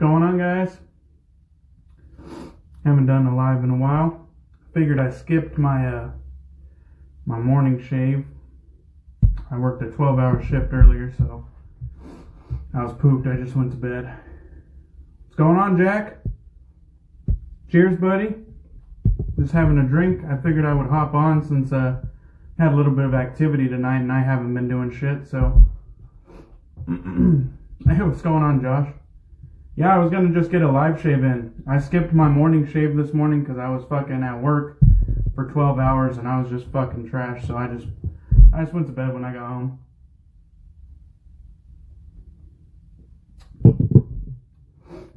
going on, guys? Haven't done a live in a while. Figured I skipped my my morning shave. I worked a 12-hour shift earlier, so I was pooped. I just went to bed. What's going on, Jack? Cheers, buddy. Just having a drink. I figured I would hop on since I had a little bit of activity tonight and I haven't been doing shit, so. Hey, what's going on, Josh? Yeah, I was gonna just get a live shave in. I skipped my morning shave this morning because I was fucking at work for 12 hours and I was just fucking trash, so I just went to bed when I got home.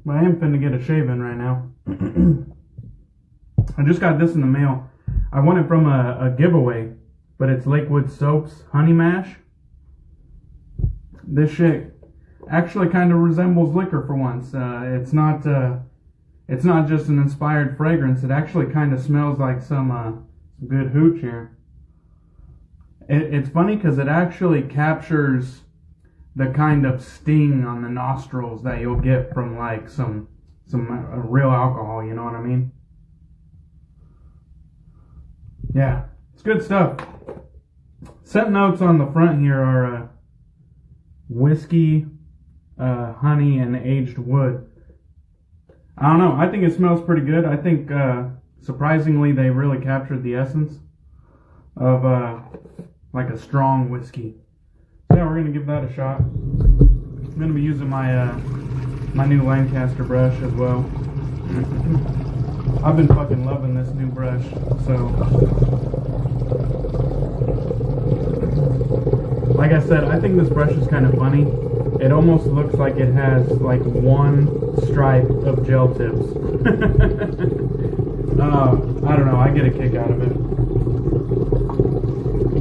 But I am finna get a shave in right now. I just got this in the mail. I won it from a giveaway, but it's Lakewood Soaps Honey Mash. This shit actually kind of resembles liquor for once. It's not just an inspired fragrance. It actually kind of smells like some good hooch here. It's funny because it actually captures the kind of sting on the nostrils that you'll get from like some real alcohol. You know what I mean? Yeah, it's good stuff. Scent notes on the front here are whiskey, honey, and aged wood. I don't know. I think it smells pretty good. I think surprisingly they really captured the essence of like a strong whiskey. So yeah, we're gonna give that a shot. I'm gonna be using my my new Lancaster brush as well. I've been fucking loving this new brush. So, like I said, I think this brush is kind of funny. It almost looks like it has like one stripe of gel tips. I don't know, I get a kick out of it.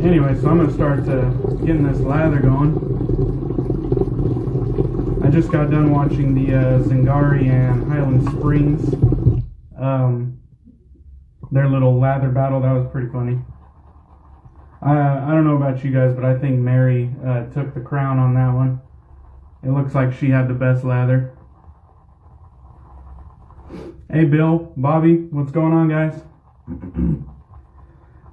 Anyway, so I'm going to start getting this lather going. I just got done watching the Zingari and Highland Springs, their little lather battle. That was pretty funny. I don't know about you guys, but I think Mary took the crown on that one. It looks like she had the best lather. Hey, Bill, Bobby, what's going on, guys?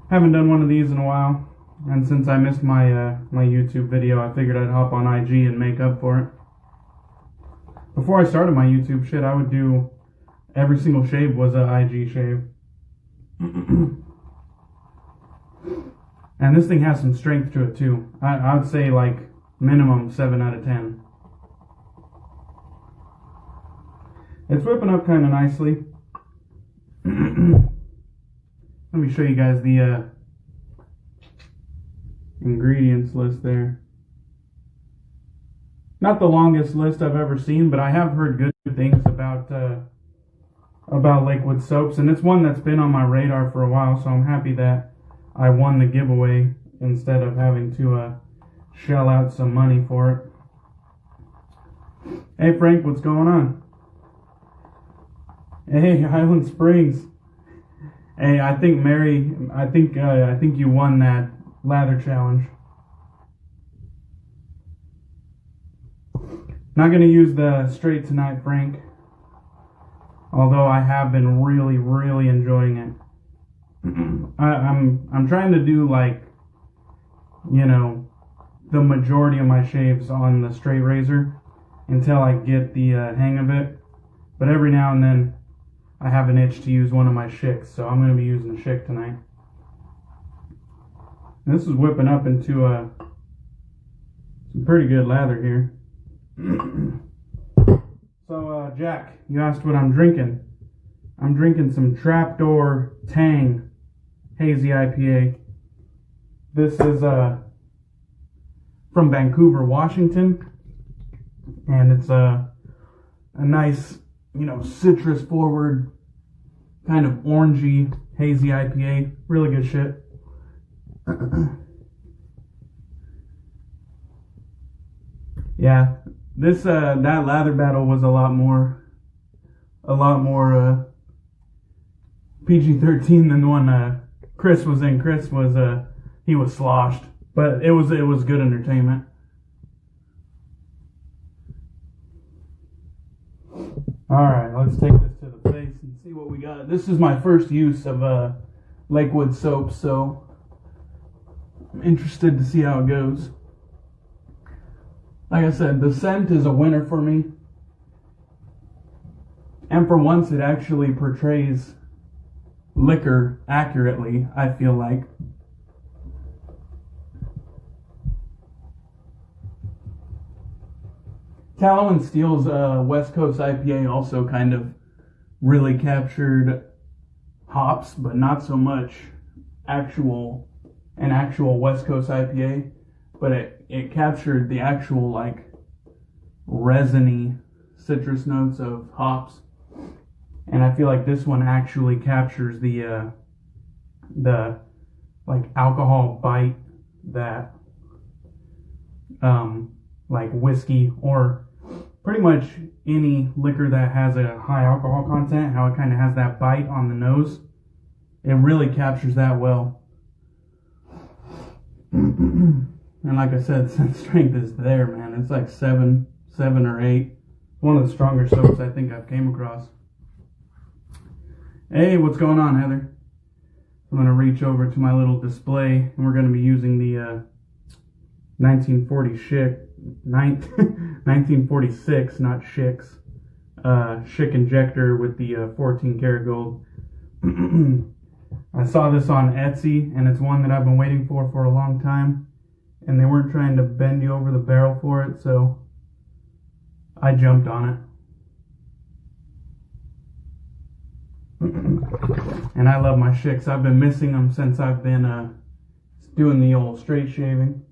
Haven't done one of these in a while, and since I missed my my YouTube video, I figured I'd hop on IG and make up for it. Before I started my YouTube shit, I would do every single shave was a IG shave. And this thing has some strength to it too. I would say like minimum 7 out of 10. It's whipping up kind of nicely. Let me show you guys the ingredients list there. Not the longest list I've ever seen, but I have heard good things about Lakewood soaps, and it's one that's been on my radar for a while, so I'm happy that I won the giveaway instead of having to shell out some money for it. Hey Frank, what's going on? Hey, Highland Springs. Hey, I think Mary, I think you won that lather challenge. Not gonna use the straight tonight, Frank. Although I have been really, really enjoying it. I'm trying to do like, you know, the majority of my shaves on the straight razor until I get the hang of it. But every now and then I have an itch to use one of my Schicks, so I'm going to be using a Schick tonight. And this is whipping up into some pretty good lather here. So Jack, you asked what I'm drinking. I'm drinking some Trapdoor Tang Hazy IPA. This is from Vancouver, Washington, and it's a nice, you know, citrus forward, kind of orangey hazy IPA. Really good shit. Yeah, this that lather battle was a lot more PG-13 than the one Chris was in. Chris was he was sloshed, but it was good entertainment. Alright, let's take this to the face and see what we got. This is my first use of Lakewood soap, so I'm interested to see how it goes. Like I said, the scent is a winner for me. And for once, it actually portrays liquor accurately, I feel like. Tallow and Steel's West Coast IPA also kind of really captured hops, but not so much actual West Coast IPA. But it captured the actual like resiny citrus notes of hops. And I feel like this one actually captures the like alcohol bite that like whiskey or pretty much any liquor that has a high alcohol content, how it kind of has that bite on the nose. It really captures that well. And like I said, scent strength is there, man. It's like 7 or 8. One of the stronger soaps I think I've came across. Hey, what's going on, Heather? I'm going to reach over to my little display, and we're going to be using the 1940 Schick, 1946, not Schick's, Schick Injector with the 14 karat gold. I saw this on Etsy, and it's one that I've been waiting for a long time, and they weren't trying to bend you over the barrel for it, so I jumped on it. And I love my Schicks. I've been missing them since I've been doing the old straight shaving.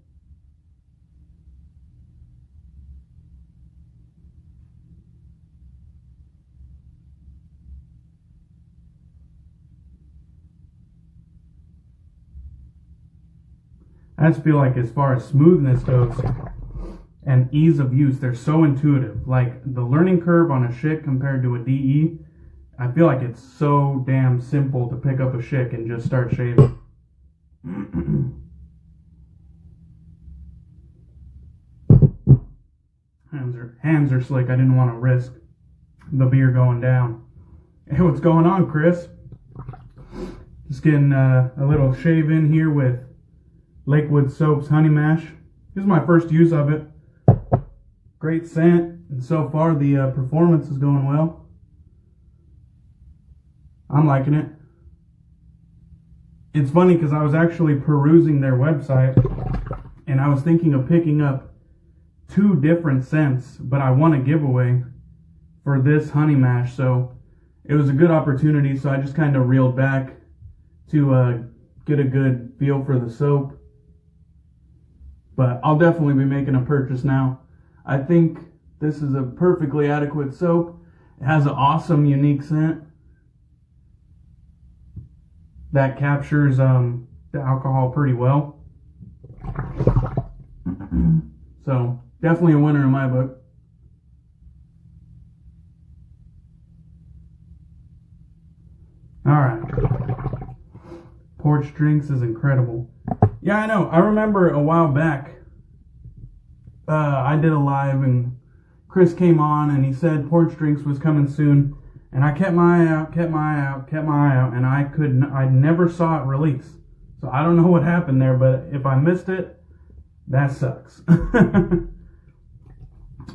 I just feel like as far as smoothness goes and ease of use, they're so intuitive. Like the learning curve on a Schick compared to a DE, I feel like it's so damn simple to pick up a Schick and just start shaving. Hands are slick. I didn't want to risk the beer going down. Hey, what's going on, Chris? Just getting a little shave in here with Lakewood Soap's Honey Mash. This is my first use of it. Great scent, and so far the performance is going well. I'm liking it. It's funny because I was actually perusing their website and I was thinking of picking up 2 different scents, but I won a giveaway for this honey mash, so it was a good opportunity, so I just kind of reeled back to get a good feel for the soap. But I'll definitely be making a purchase now. I think this is a perfectly adequate soap. It has an awesome, unique scent that captures the alcohol pretty well. So definitely a winner in my book. Alright. Porch Drinks is incredible. Yeah, I know. I remember a while back, I did a live and Chris came on and he said Porch Drinks was coming soon. And I kept my eye out, and I never saw it release. So I don't know what happened there, but if I missed it, that sucks.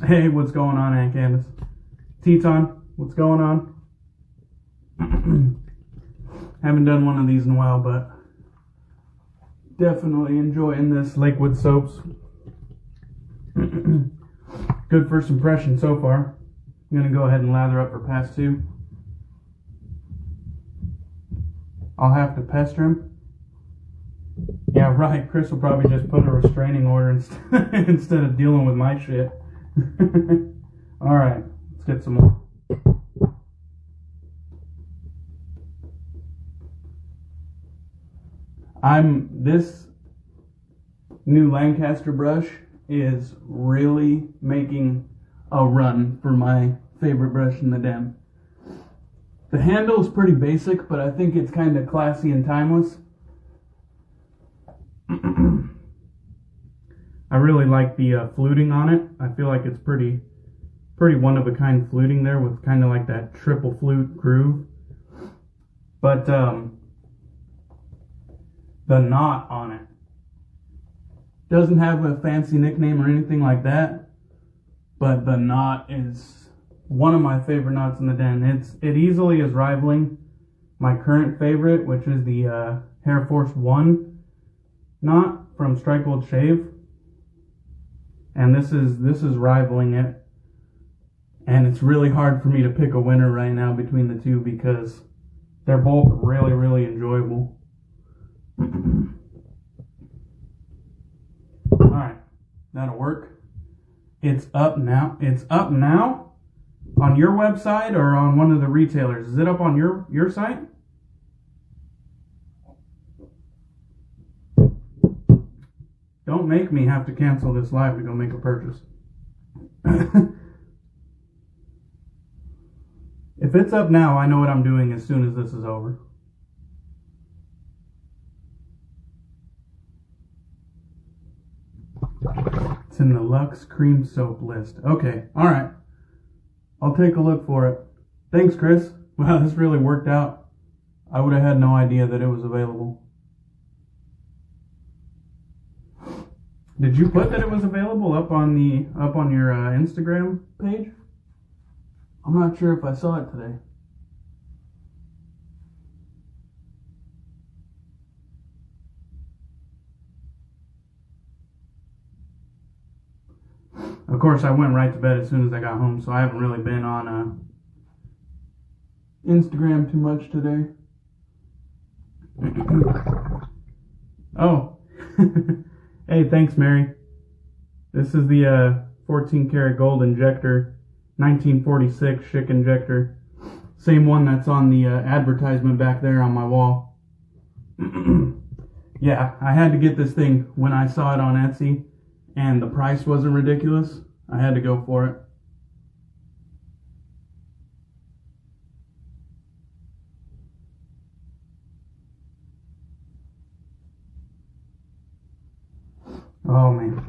Hey, what's going on, Aunt Candace? Teton, what's going on? Haven't done one of these in a while, but definitely enjoying this Lakewood soaps. Good first impression so far. I'm going to go ahead and lather up for pass 2. I'll have to pester him. Yeah, right. Chris will probably just put a restraining order instead of dealing with my shit. Alright, let's get some more. This new Lancaster brush is really making a run for my favorite brush in the den. The handle is pretty basic, but I think it's kind of classy and timeless. I really like the fluting on it. I feel like it's pretty pretty one-of-a-kind fluting there with kind of like that triple flute groove. But the knot on it doesn't have a fancy nickname or anything like that, but the knot is one of my favorite knots in the den. It easily is rivaling my current favorite, which is the Hair Force 1 knot from Strikehold Shave, and this is rivaling it. And it's really hard for me to pick a winner right now between the two because they're both really, really enjoyable. Alright, that'll work. It's up now. It's up now on your website or on one of the retailers. Is it up on your site? Don't make me have to cancel this live to go make a purchase. If it's up now, I know what I'm doing as soon as this is over. It's in the Lux Cream Soap list. Okay, alright. I'll take a look for it. Thanks, Chris. Wow, this really worked out. I would have had no idea that it was available. Did you put that it was available up on your Instagram page? I'm not sure if I saw it today. Of course, I went right to bed as soon as I got home, so I haven't really been on Instagram too much today. Oh. Hey, thanks, Mary. This is the 14 karat gold injector, 1946 Schick injector. Same one that's on the advertisement back there on my wall. Yeah, I had to get this thing when I saw it on Etsy, and the price wasn't ridiculous. I had to go for it. Oh man,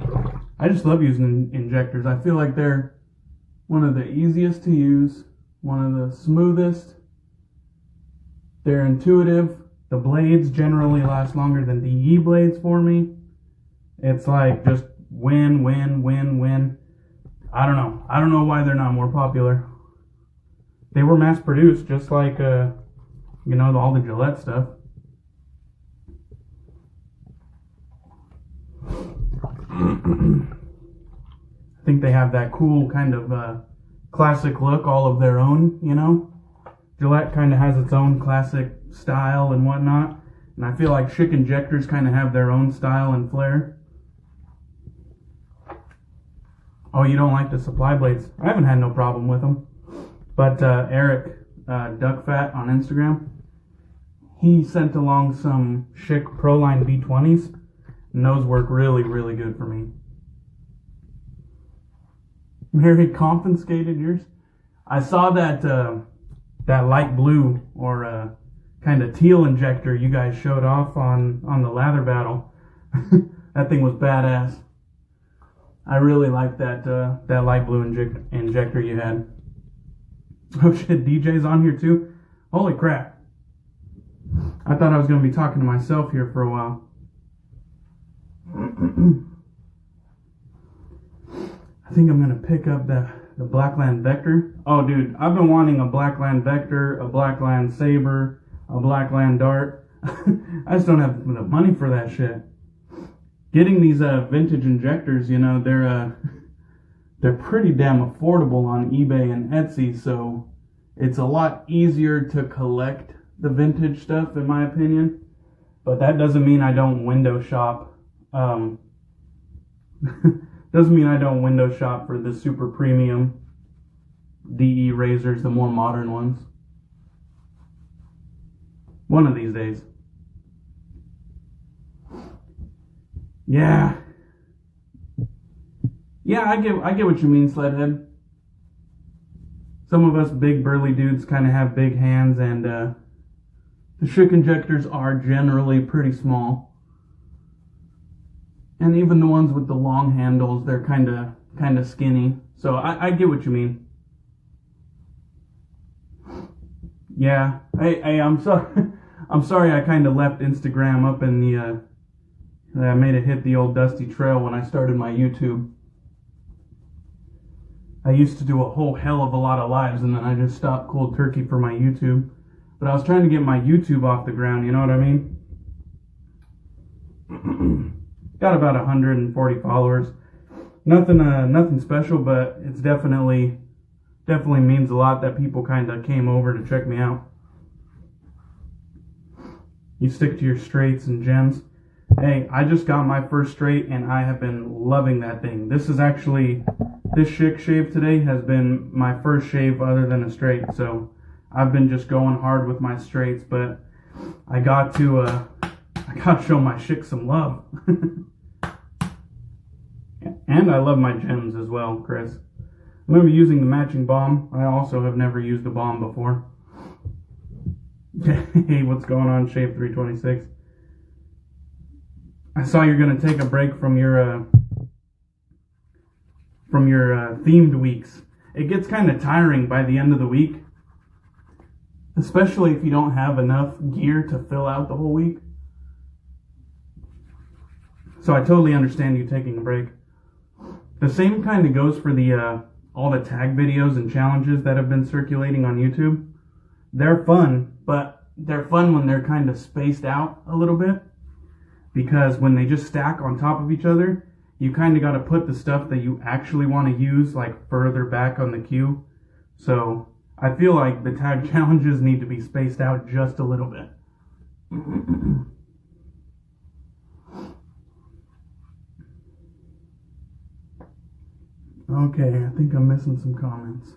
I just love using injectors. I feel like they're one of the easiest to use, one of the smoothest. They're intuitive. The blades generally last longer than DE blades for me. It's like just win, win, win, win. I don't know. I don't know why they're not more popular. They were mass produced just like, all the Gillette stuff. I think they have that cool kind of classic look all of their own, Gillette kind of has its own classic style and whatnot. And I feel like Schick injectors kind of have their own style and flair. Oh, you don't like the supply blades? I haven't had no problem with them. But Eric Duckfat on Instagram, he sent along some Schick Proline V20s. And those work really, really good for me. Mary confiscated yours? I saw that that light blue or kind of teal injector you guys showed off on the lather battle. That thing was badass. I really liked that light blue injector you had. Oh shit, DJ's on here too? Holy crap. I thought I was going to be talking to myself here for a while. I think I'm going to pick up the Blackland Vector. Oh dude, I've been wanting a Blackland Vector, a Blackland Saber, a Blackland Dart. I just don't have the money for that shit. Getting these vintage injectors, they're pretty damn affordable on eBay and Etsy, so it's a lot easier to collect the vintage stuff, in my opinion. But that doesn't mean I don't window shop. Doesn't mean I don't window shop for the super premium DE razors, the more modern ones. One of these days. Yeah, I get what you mean, Sledhead. Some of us big burly dudes kind of have big hands, and the Schick injectors are generally pretty small. And even the ones with the long handles, they're kind of skinny. So I get what you mean. Yeah. Hey, I'm sorry. I'm sorry I kind of left Instagram up in the, I made it hit the old dusty trail when I started my YouTube. I used to do a whole hell of a lot of lives, and then I just stopped cold turkey for my YouTube. But I was trying to get my YouTube off the ground, you know what I mean? Got about 140 followers. Nothing special, but it's definitely means a lot that people kind of came over to check me out. You stick to your straights and gems. Hey, I just got my first straight, and I have been loving that thing. This Schick shave today has been my first shave other than a straight, so I've been just going hard with my straights, but I got to show my Schick some love. And I love my gems as well, Chris. I'm going to be using the matching balm. I also have never used a balm before. Hey, what's going on, Shave 326? I saw you're going to take a break from your themed weeks. It gets kind of tiring by the end of the week, especially if you don't have enough gear to fill out the whole week. So I totally understand you taking a break. The same kind of goes for the all the tag videos and challenges that have been circulating on YouTube. They're fun, but they're fun when they're kind of spaced out a little bit, because when they just stack on top of each other, you kind of got to put the stuff that you actually want to use like further back on the queue. So I feel like the tag challenges need to be spaced out just a little bit. Okay, I think I'm missing some comments.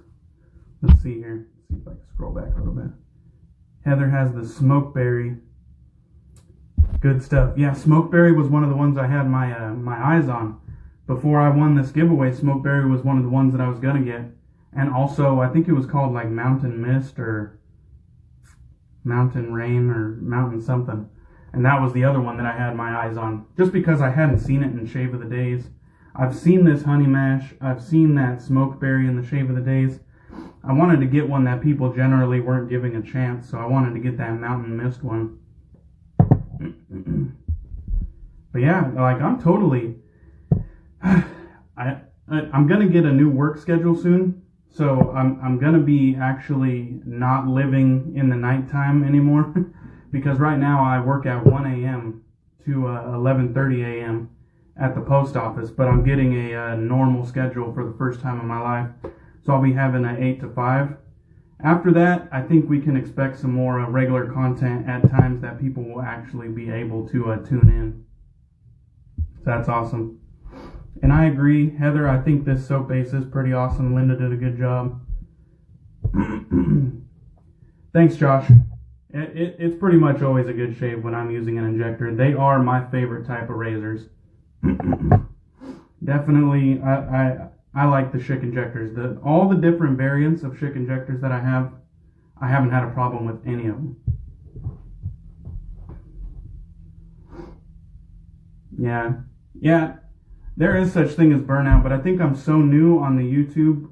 Let's see here. Let's see if I can scroll back a little bit. Heather has the smokeberry. Good stuff. Yeah, smokeberry was one of the ones I had my eyes on. Before I won this giveaway, smokeberry was one of the ones that I was going to get. And also, I think it was called like Mountain Mist or Mountain Rain or Mountain something. And that was the other one that I had my eyes on. Just because I hadn't seen it in Shave of the Days. I've seen this honey mash. I've seen that smokeberry in the Shave of the Days. I wanted to get one that people generally weren't giving a chance, so I wanted to get that Mountain Mist one. But yeah, like I'm totally... I'm gonna get a new work schedule soon, so I'm gonna be actually not living in the nighttime anymore, because right now I work at 1 a.m. to 11:30 a.m. at the post office, but I'm getting a normal schedule for the first time in my life. So I'll be having an 8 to 5. After that, I think we can expect some more regular content at times that people will actually be able to tune in. So that's awesome. And I agree, Heather, I think this soap base is pretty awesome. Linda did a good job. Thanks, Josh. It's pretty much always a good shave when I'm using an injector. They are my favorite type of razors. Definitely, I like the Schick injectors. All the different variants of Schick injectors that I haven't had a problem with any of them. Yeah, there is such thing as burnout, but I think I'm so new on the YouTube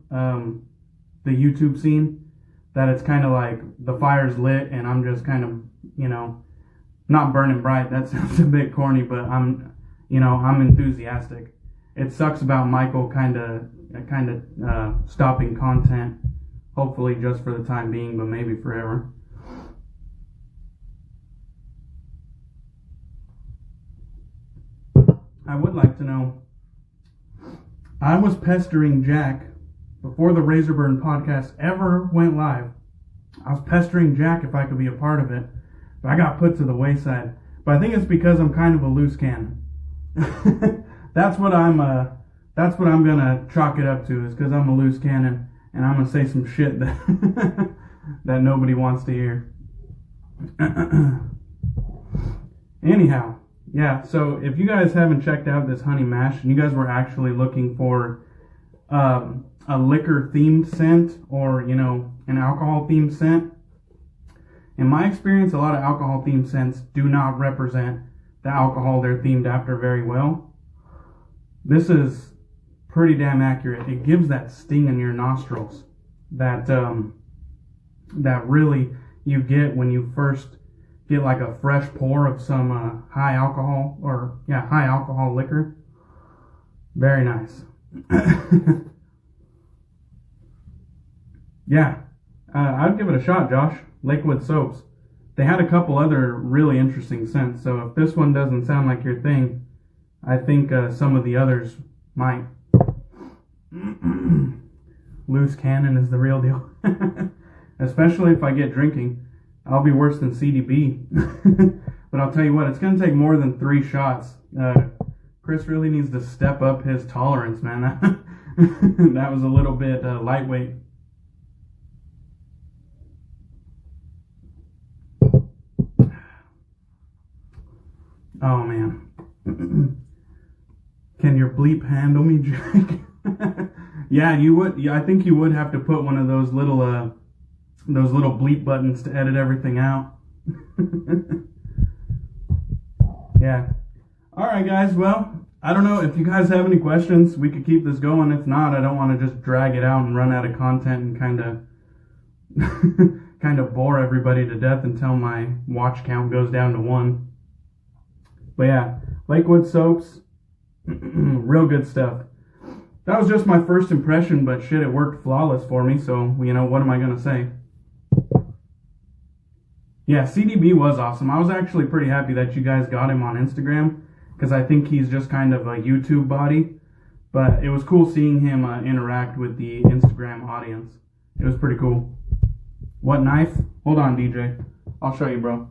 scene, that it's kind of like the fire's lit and I'm just kind of, not burning bright. That sounds a bit corny, but I'm enthusiastic. It sucks about Michael kind of stopping content, hopefully just for the time being, but maybe forever. I would like to know, I was pestering Jack before the Razorburn podcast ever went live. I was pestering Jack if I could be a part of it, but I got put to the wayside. But I think it's because I'm kind of a loose cannon. That's what I'm gonna chalk it up to, is because I'm a loose cannon and I'm gonna say some shit that that nobody wants to hear. Anyhow, yeah, so if you guys haven't checked out this honey mash and you guys were actually looking for a liquor themed scent, or an alcohol themed scent, in my experience, a lot of alcohol themed scents do not represent the alcohol they're themed after very well. This is pretty damn accurate. It gives that sting in your nostrils that that really you get when you first get like a fresh pour of some high alcohol liquor. Very nice. Yeah, I'd give it a shot, Josh. Lakewood soaps. They had a couple other really interesting scents, so if this one doesn't sound like your thing, I think some of the others might. Loose cannon is the real deal. Especially if I get drinking. I'll be worse than CDB. But I'll tell you what, it's going to take more than 3 shots. Chris really needs to step up his tolerance, man. That was a little bit lightweight. Oh, man. Can your bleep handle me, Jack? Yeah, you would. Yeah, I think you would have to put one of those little bleep buttons to edit everything out. Yeah. All right, guys. Well, I don't know if you guys have any questions. We could keep this going. If not, I don't want to just drag it out and run out of content and kind of bore everybody to death until my watch count goes down to 1. But yeah, Lakewood soaps, real good stuff. That was just my first impression, but shit, it worked flawless for me, so, you know, what am I going to say? Yeah, CDB was awesome. I was actually pretty happy that you guys got him on Instagram, because I think he's just kind of a YouTube body, but it was cool seeing him interact with the Instagram audience. It was pretty cool. What knife? Hold on, DJ. I'll show you, bro.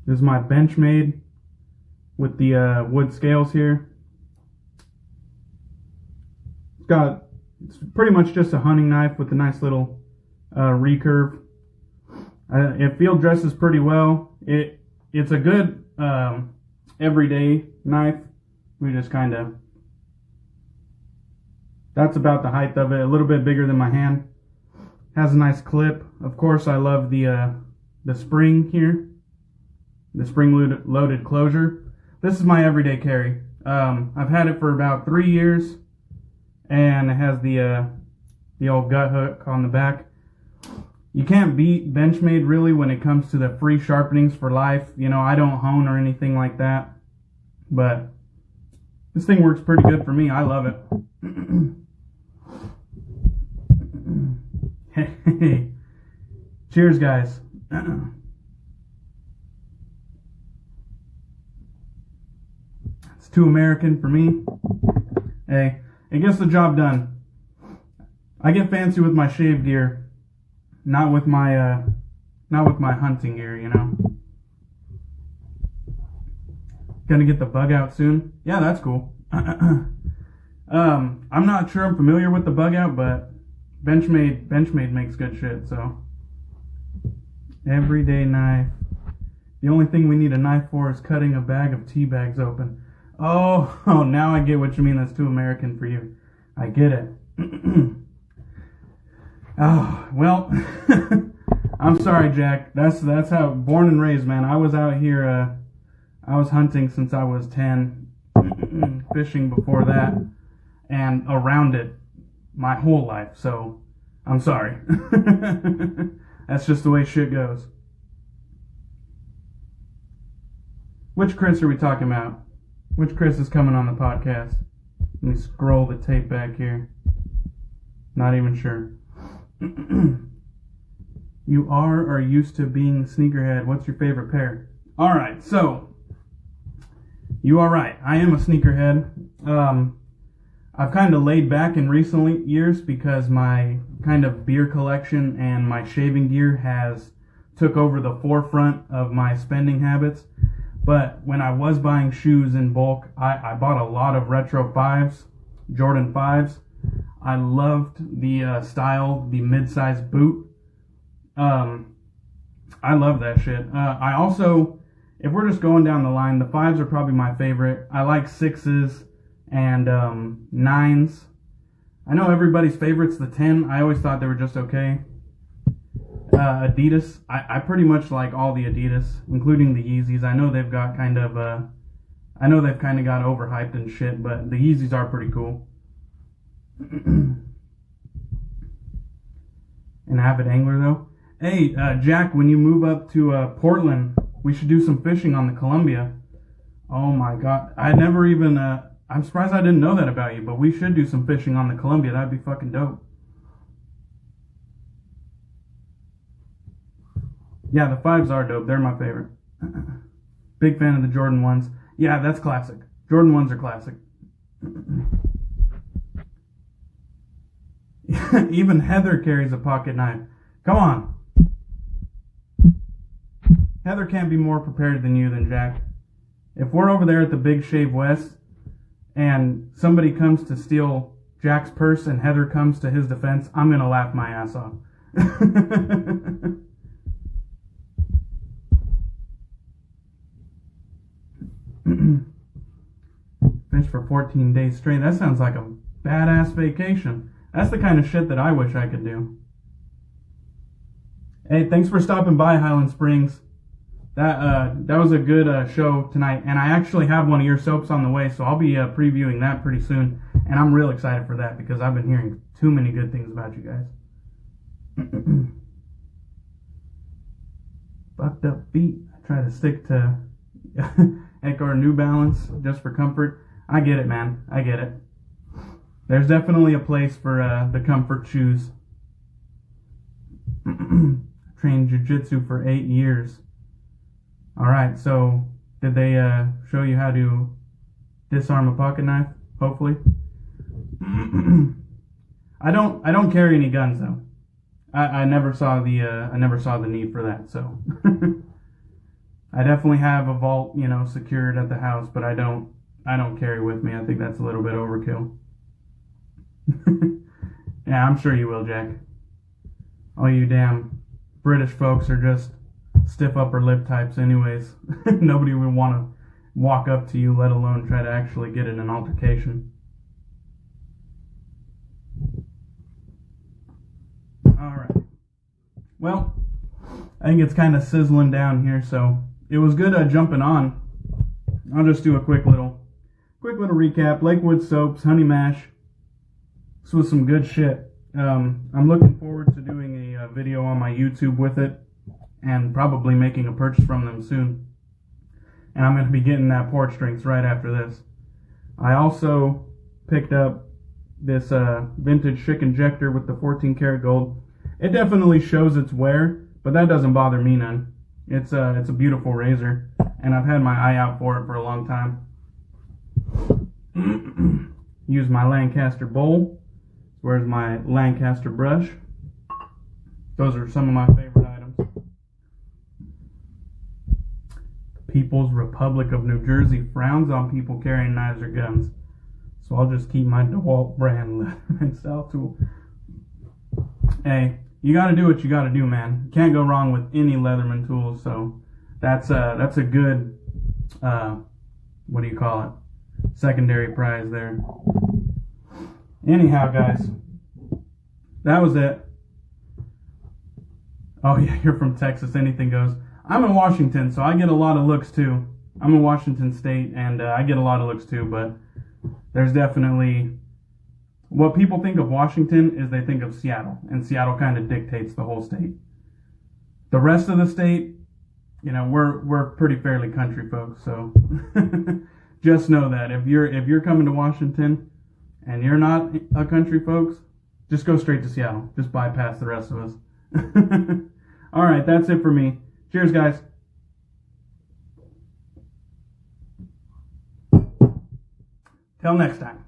This is my Benchmade with the wood scales here. It's pretty much just a hunting knife with a nice little recurve. It field dresses pretty well. It's a good everyday knife. We just kind of, that's about the height of it, a little bit bigger than my hand. Has a nice clip. Of course, I love the spring here, the spring loaded closure. This is my everyday carry. I've had it for about 3 years, and it has the old gut hook on the back. You can't beat Benchmade really when it comes to the free sharpenings for life. You know, I don't hone or anything like that, but this thing works pretty good for me. I love it. Hey, cheers, guys. It's too American for me. Hey, it gets the job done. I get fancy with my shave gear, not with my hunting gear, you know. Gonna get the bug out soon. Yeah, that's cool. I'm not sure I'm familiar with the bug out, but Benchmade makes good shit, so. Everyday knife. The only thing we need a knife for is cutting a bag of tea bags open. Oh, now I get what you mean. That's too American for you. I get it. Oh, well, I'm sorry, Jack. That's how, born and raised, man. I was out here, I was hunting since I was 10, fishing before that, and around it my whole life, so I'm sorry. That's just the way shit goes. Which Chris are we talking about? Which Chris is coming on the podcast? Let me scroll the tape back here. Not even sure. You are used to being sneakerhead. What's your favorite pair? Alright, so you are right. I am a sneakerhead. I've kind of laid back in recent years because my kind of beer collection and my shaving gear has took over the forefront of my spending habits. But when I was buying shoes in bulk, I bought a lot of retro 5s, Jordan 5s. I loved the style, the mid-size boot. I love that shit. I also, if we're just going down the line, the 5s are probably my favorite. I like 6s and 9s. I know everybody's favorite's the 10. I always thought they were just okay. Adidas. I pretty much like all the Adidas, including the Yeezys. I know they've got kind of got overhyped and shit, but the Yeezys are pretty cool. An avid angler though. Hey, Jack, when you move up to Portland, we should do some fishing on the Columbia. Oh my God, I never even. I'm surprised I didn't know that about you, but we should do some fishing on the Columbia. That'd be fucking dope. Yeah, the 5s are dope. They're my favorite. Big fan of the Jordan 1s. Yeah, that's classic. Jordan 1s are classic. Even Heather carries a pocket knife. Come on. Heather can't be more prepared than you than Jack. If we're over there at the Big Shave West and somebody comes to steal Jack's purse and Heather comes to his defense, I'm going to laugh my ass off. Fish for 14 days straight. That sounds like a badass vacation. That's the kind of shit that I wish I could do. Hey, thanks for stopping by, Highland Springs. That was a good show tonight, and I actually have one of your soaps on the way, so I'll be previewing that pretty soon, and I'm real excited for that because I've been hearing too many good things about you guys. Fucked up feet. I try to stick to Eckhart New Balance just for comfort. I get it, man. I get it. There's definitely a place for the comfort shoes. Trained jiu-jitsu for 8 years. Alright, so did they show you how to disarm a pocket knife? Hopefully. I don't carry any guns though. I never saw the need for that, so I definitely have a vault, secured at the house, but I don't carry with me. I think that's a little bit overkill. Yeah, I'm sure you will, Jack. All you damn British folks are just stiff upper lip types anyways. Nobody would want to walk up to you, let alone try to actually get in an altercation. Alright. Well, I think it's kind of sizzling down here, so it was good jumping on. I'll just do a quick little recap. Lakewood soaps, honey mash. This was some good shit. I'm looking forward to doing a video on my YouTube with it and probably making a purchase from them soon. And I'm going to be getting that porch drinks right after this. I also picked up this vintage Schick Injector with the 14 karat gold. It definitely shows its wear, but that doesn't bother me none. It's a beautiful razor, and I've had my eye out for it for a long time. Use my Lancaster bowl. Where's my Lancaster brush? Those are some of my favorite items. The People's Republic of New Jersey frowns on people carrying knives or guns. So I'll just keep my DeWalt brand Leatherman style tool. Hey, you gotta do what you gotta do, man. You can't go wrong with any Leatherman tool, so that's a good, what do you call it? Secondary prize there. Anyhow, guys, that was it. Oh yeah, you're from Texas, anything goes. I'm in Washington, so I get a lot of looks too. I'm in Washington State, and I get a lot of looks too, but there's definitely... What people think of Washington is they think of Seattle, and Seattle kind of dictates the whole state. The rest of the state, we're pretty fairly country folks, so just know that if you're coming to Washington and you're not a country folks, just go straight to Seattle. Just bypass the rest of us. All right, that's it for me. Cheers, guys. Till next time.